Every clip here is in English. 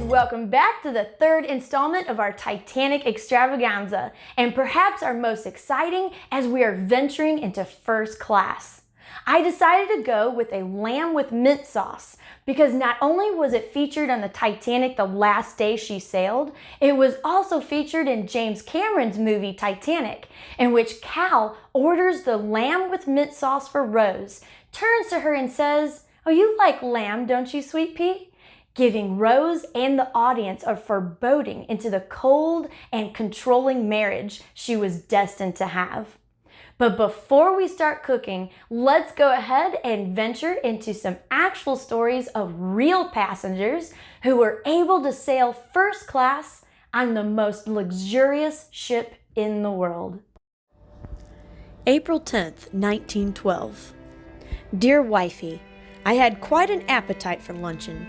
welcome back to the third installment of our Titanic extravaganza, and perhaps our most exciting as we are venturing into first class. I decided to go with a lamb with mint sauce because not only was it featured on the Titanic the last day she sailed, it was also featured in James Cameron's movie Titanic, in which Cal orders the lamb with mint sauce for Rose, turns to her and says, "Oh, you like lamb, don't you, sweet pea?" Giving Rose and the audience a foreboding into the cold and controlling marriage she was destined to have. But before we start cooking, let's go ahead and venture into some actual stories of real passengers who were able to sail first class on the most luxurious ship in the world. April 10th, 1912. Dear Wifey, I had quite an appetite for luncheon.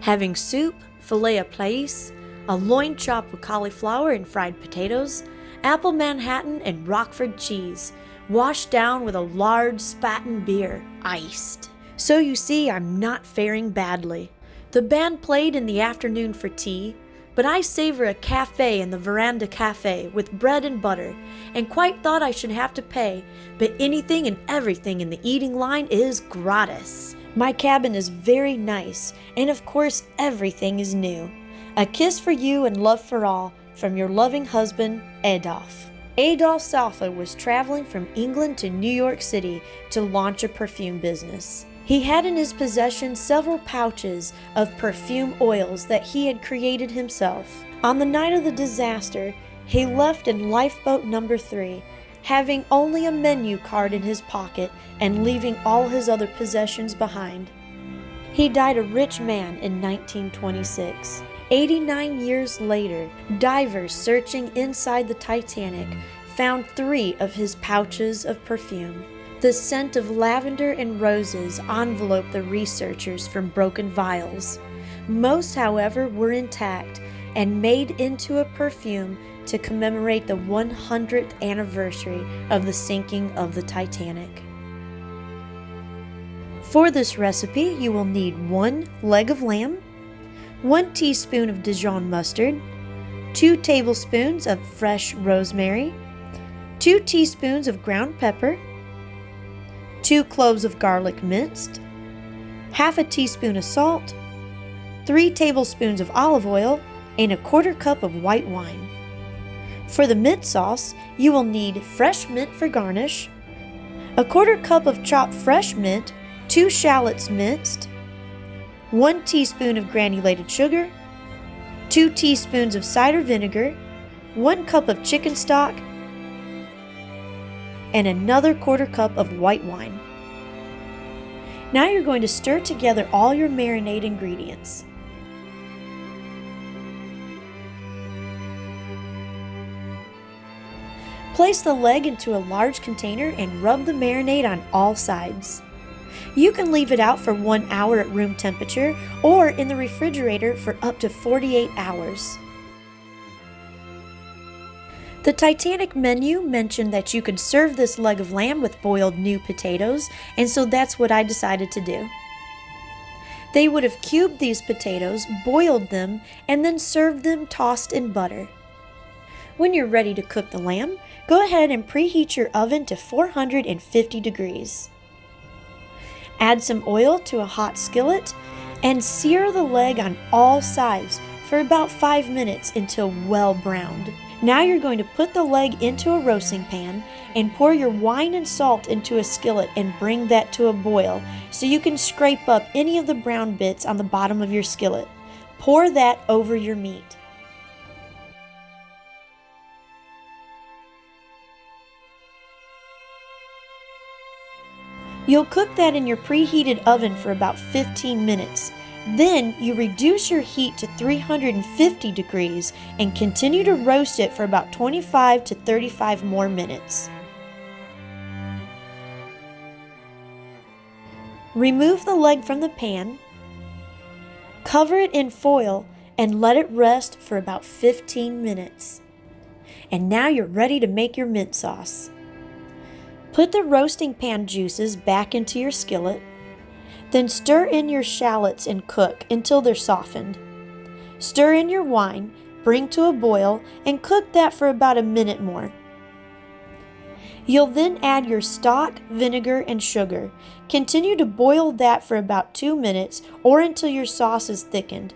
Having soup, filet à plais, a loin chop with cauliflower and fried potatoes, apple Manhattan and Rockford cheese, washed down with a large Spaten beer, iced. So you see, I'm not faring badly. The band played in the afternoon for tea, but I savor a cafe in the Veranda Cafe with bread and butter, and quite thought I should have to pay, but anything and everything in the eating line is gratis. My cabin is very nice, and of course everything is new. A kiss for you and love for all, from your loving husband, Adolphe. Adolphe Salfa was traveling from England to New York City to launch a perfume business. He had in his possession several pouches of perfume oils that he had created himself. On the night of the disaster, he left in lifeboat number 3, having only a menu card in his pocket and leaving all his other possessions behind. He died a rich man in 1926. 89 years later, divers searching inside the Titanic found 3 of his pouches of perfume. The scent of lavender and roses enveloped the researchers from broken vials. Most, however, were intact and made into a perfume to commemorate the 100th anniversary of the sinking of the Titanic. For this recipe, you will need 1 leg of lamb, 1 teaspoon of Dijon mustard, 2 tablespoons of fresh rosemary, 2 teaspoons of ground pepper, 2 cloves of garlic minced, half a teaspoon of salt, 3 tablespoons of olive oil, and a 1/4 cup of white wine. For the mint sauce, you will need fresh mint for garnish, a 1/4 cup of chopped fresh mint, 2 shallots minced, 1 teaspoon of granulated sugar, 2 teaspoons of cider vinegar, 1 cup of chicken stock, and another 1/4 cup of white wine. Now you're going to stir together all your marinade ingredients. Place the leg into a large container and rub the marinade on all sides. You can leave it out for 1 hour at room temperature or in the refrigerator for up to 48 hours. The Titanic menu mentioned that you could serve this leg of lamb with boiled new potatoes, and so that's what I decided to do. They would have cubed these potatoes, boiled them, and then served them tossed in butter. When you're ready to cook the lamb, go ahead and preheat your oven to 450 degrees. Add some oil to a hot skillet and sear the leg on all sides for about 5 minutes until well browned. Now you're going to put the leg into a roasting pan and pour your wine and salt into a skillet and bring that to a boil so you can scrape up any of the brown bits on the bottom of your skillet. Pour that over your meat. You'll cook that in your preheated oven for about 15 minutes. Then you reduce your heat to 350 degrees and continue to roast it for about 25 to 35 more minutes. Remove the leg from the pan, cover it in foil, and let it rest for about 15 minutes. And now you're ready to make your mint sauce. Put the roasting pan juices back into your skillet, then stir in your shallots and cook until they're softened. Stir in your wine, bring to a boil, and cook that for about a minute more. You'll then add your stock, vinegar, and sugar. Continue to boil that for about 2 minutes or until your sauce is thickened.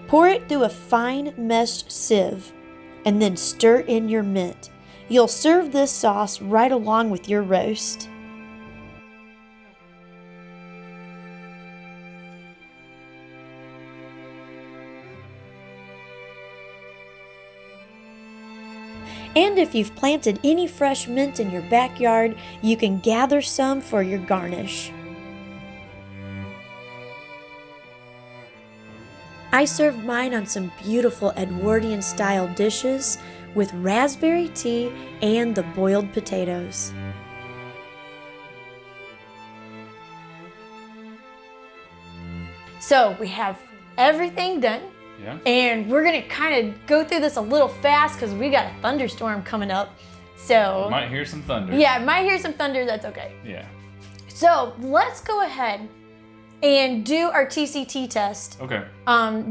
Pour it through a fine meshed sieve and then stir in your mint. You'll serve this sauce right along with your roast. And if you've planted any fresh mint in your backyard, you can gather some for your garnish. I served mine on some beautiful Edwardian style dishes with raspberry tea and the boiled potatoes. So we have everything done. Yeah. And we're gonna kind of go through this a little fast because we got a thunderstorm coming up. So Might hear some thunder. yeah, might hear some thunder, that's okay. Yeah. So let's go ahead and do our TCT test. Okay.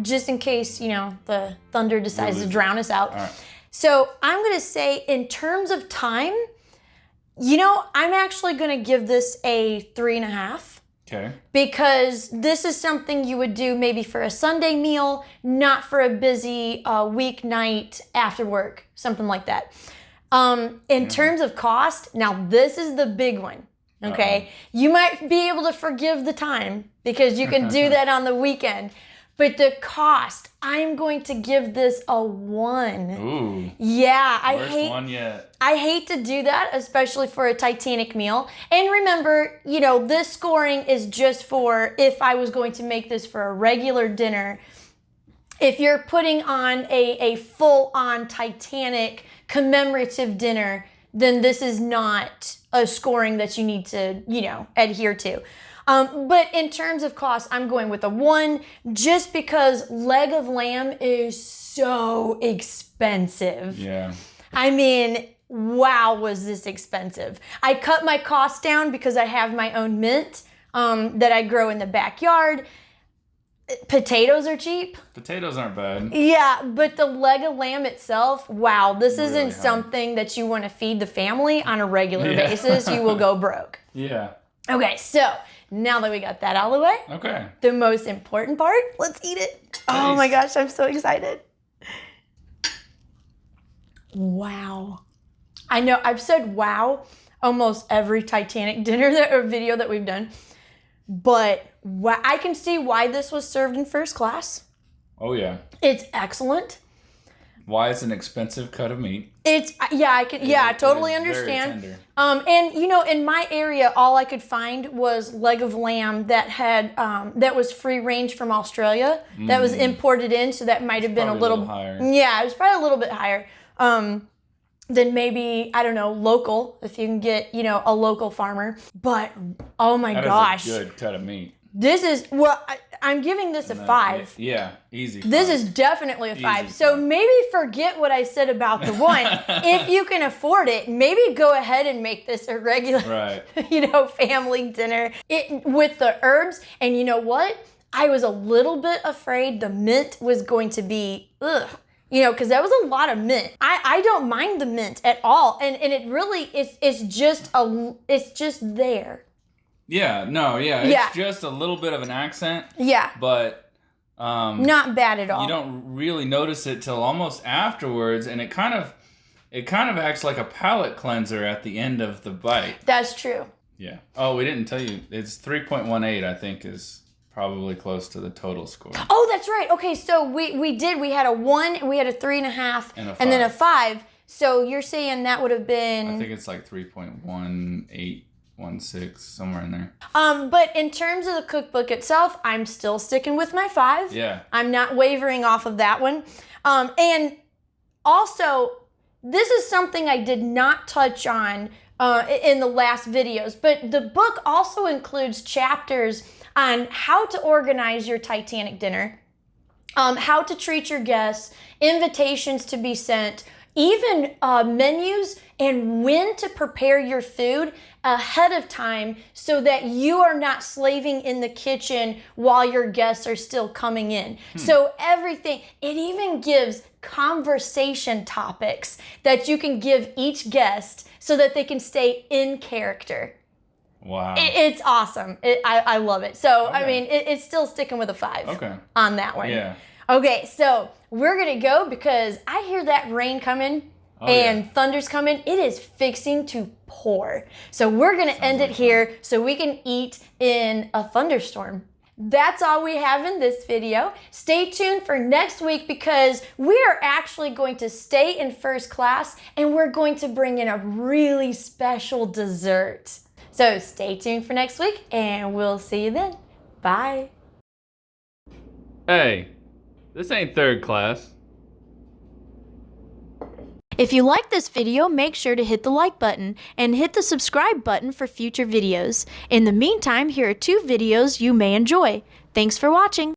Just in case, the thunder decides to drown us out. All right. So I'm gonna say in terms of time, I'm actually gonna give this a 3.5. Okay. Because this is something you would do maybe for a Sunday meal, not for a busy weeknight after work, something like that. In terms of cost, now this is the big one, okay? You might be able to forgive the time because you can do that on the weekend. But the cost, I'm going to give this a 1. Ooh. Yeah, Worst one yet. I hate to do that, especially for a Titanic meal. And remember, this scoring is just for if I was going to make this for a regular dinner. If you're putting on a full-on Titanic commemorative dinner, then this is not a scoring that you need to, adhere to. But in terms of cost, I'm going with a 1 just because leg of lamb is so expensive. Yeah. I mean, wow, was this expensive. I cut my costs down because I have my own mint that I grow in the backyard. Potatoes are cheap. Potatoes aren't bad. Yeah, but the leg of lamb itself, wow, this Really isn't high. something that you want to feed the family on a regular Yeah. basis. You will go broke. Yeah. Okay, so now that we got that out of the way, Okay. the most important part, let's eat it. Oh my gosh, I'm so excited. Wow. I know I've said wow almost every Titanic dinner or video that we've done, but I can see why this was served in first class. Oh yeah. It's excellent. Why it's an expensive cut of meat. I totally It is understand. very tender. And in my area, all I could find was leg of lamb that had that was free range from Australia, that was imported in, so that might have been a Probably little higher. Yeah, it was probably a little bit higher. Than maybe, I don't know, local, if you can get, a local farmer. But oh my gosh. That is a good cut of meat. This is I'm giving this a 5. Yeah, easy. This 5. is definitely a 5. Easy So 5. maybe forget what I said about the 1. If you can afford it, maybe go ahead and make this a regular, Right. family dinner with the herbs. And you know what? I was a little bit afraid the mint was going to be, because that was a lot of mint. I don't mind the mint at all. And it really, it's just there. Yeah, no, yeah. It's just a little bit of an accent. Yeah. But not bad at all. you don't really notice it till almost afterwards, and it kind of acts like a palate cleanser at the end of the bite. That's true. Yeah. Oh, we didn't tell you. It's 3.18, I think, is probably close to the total score. Oh, that's right. Okay, so we had a 1, we had a 3.5, and then a 5. So you're saying that would have been... I think it's like 3.1816, somewhere in there. But in terms of the cookbook itself, I'm still sticking with my 5. Yeah. I'm not wavering off of that one. And also, this is something I did not touch on in the last videos, but the book also includes chapters on how to organize your Titanic dinner, how to treat your guests, invitations to be sent, even menus and when to prepare your food ahead of time so that you are not slaving in the kitchen while your guests are still coming in. So everything, it even gives conversation topics that you can give each guest so that they can stay in character. Wow. It's awesome. I love it. So, Okay. I mean, it's still sticking with a 5 Okay. on that one. Yeah. Okay, so we're going to go because I hear that rain coming and thunder's coming. It is fixing to pour. So we're going to end it here so we can eat in a thunderstorm. That's all we have in this video. Stay tuned for next week because we are actually going to stay in first class and we're going to bring in a really special dessert. So stay tuned for next week and we'll see you then. Bye. Hey, this ain't third class. If you like this video, make sure to hit the like button and hit the subscribe button for future videos. In the meantime, here are 2 videos you may enjoy. Thanks for watching.